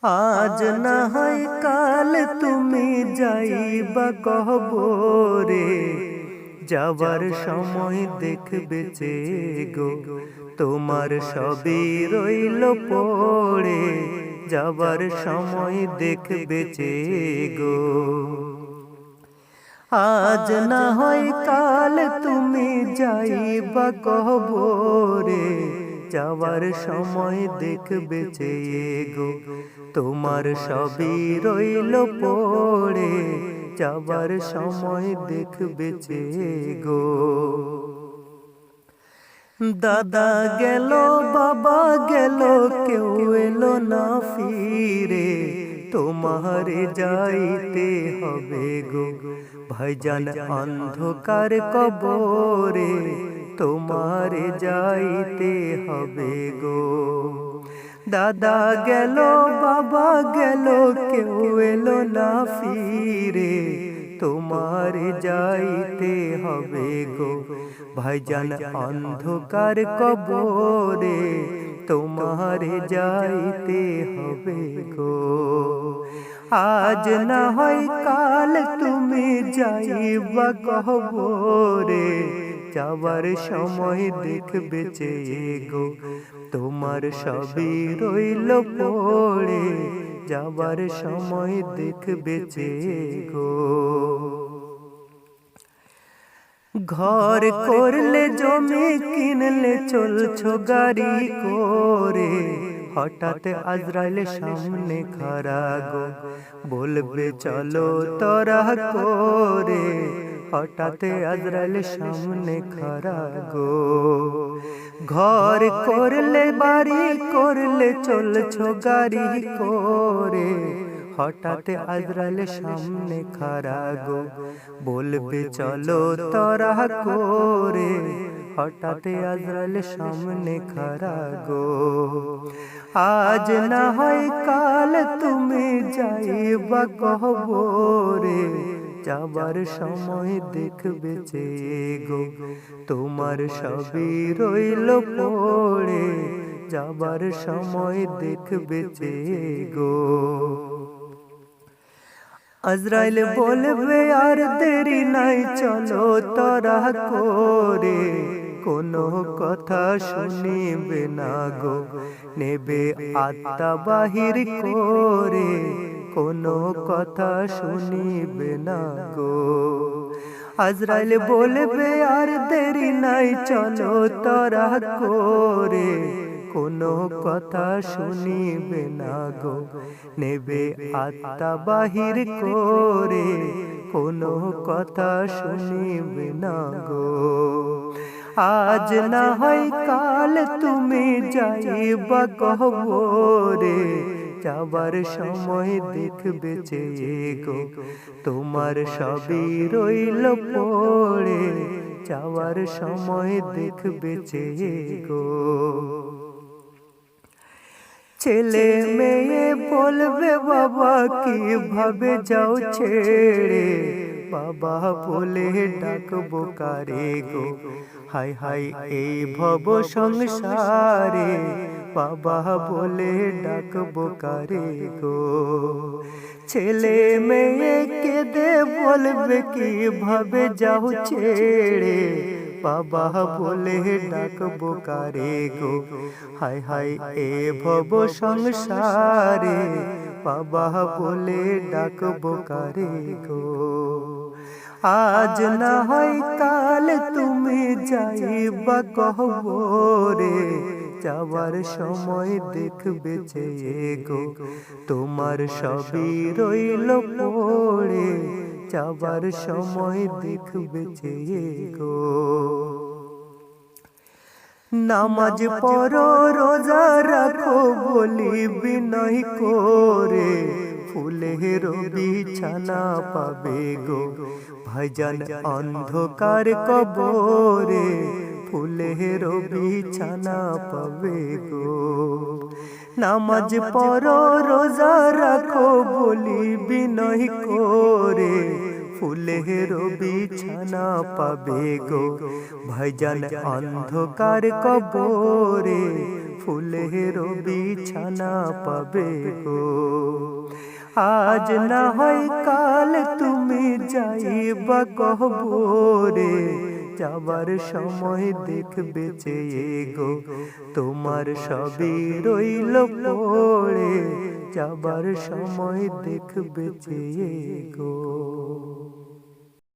আজ না হয় কাল তুমি যাইবা কবরে, যাবার সময় দেখবে চে গো তোমার সবই রইল পড়ে, যাবার সময় দেখবে চে গো। আজ না হয় কাল তুমি যাইবা কবরে, যাওয়ার সময় দেখবে চেয়ে গো তোমার সবই রইল পড়ে, যাবার সময় দেখবে চেয়ে গো। দাদা গেল বাবা গেল কেউ এলো না ফিরে, তোমারে যাইতে হবে গো ভাইজান অন্ধকার কবরে, তোমারে যাইতে হবে গো। দাদা গেল বাবা গেল কেউ এলো না ফিরে, তোমারে যাইতে হবে গো ভাইজান অন্ধকার কবরে, তোমারে যাইতে হবে গো। আজ না হয় কাল তুমি যাইবা কবরে, যাবার সময় দেখবে চেয়ে গো তোমার সবই রইল পড়ে, যাবার সময় দেখবে চেয়ে গো। ঘর করলে জমি কিনলে চলছো গাড়ি করে, হঠাৎ আজরাইল সামনে খাড়া গো বলবে চলো তোরা করে, হঠাৎ আজরাইল সামনে খাড়া গো। ঘর করলে বাড়ি করলে চলছো গাড়ি করে, হঠাৎ আজরাইল সামনে খাড়া গো বলবে চলো তোরা করে, হঠাৎ আজরাইল সামনে খাড়া গো। আজ না হয় কাল তুমি যাইবা কবরে, যাবার সময় দেখবে চেয়ে গো তোমার সবই রইল পড়ে, যাবার সময় দেখবে চেয়ে গো। আজরাইল বলবে আর দেরি নাই চলো তোরা করে, কোনো কথা শুনিবে না গো নেবে আত্মা বাহির করে, কোনো কথা শুনিবে না গো। আজরাইল বলবে আর দেরি নাই চলো তোরা করে, কোনো কথা শুনিবে না গো নেবে আত্মা বাহির করে, কোনো কথা শুনিবে না গো। আজ না হয় কাল তুমি যাইবা কবরে, যাবার সময় দেখবে চেয়ে গো তোমার সবই রইল পড়ে, যাওয়ার সময় দেখবে চেয়ে গো। ছেলে মেয়ে বলবে বাবা কিভাবে যাও ছেড়ে, বাবা বলে ডাকবো কারে গো হায় হায় এই ভব সংসারে, বাবা বলে ডাকবো কারে গো। ছেলে মেয়ে কেঁদে বলবে কিভাবে যাও ছেড়ে, বাবা বলে ডাকবো কারে গো হায় হায় এ ভব সংসারে, বাবা বলে ডাকবো কারে গো। আজ না হয় কাল তুমি যাইবা কবরে, যাওয়ার সময় দেখবে চেয়ে গো তোমার সবই রইল পড়ে, যাবার সময় দেখবে চেয়ে গো। নামাজ পড়ো রোজা রাখো বলি বিনয় করে, ফুলের বিছানা পাবে গো ভাইজান অন্ধকার কবরে, ফুলের বিছানা পাবে গো। নামাজ পড়ো রোজা রাখো বলি বিনয় করে, ফুলের বিছানা পাবে গো ভাইজান অন্ধকার কবরে, ফুলের বিছানা পাবে গো। আজ না হয় কাল তুমি যাইবা কবরে, যাবার সময় দেখবে চেয়ে গো, তোমার সবই রইল পড়ে, যাবার সময় দেখবে চেয়ে গো।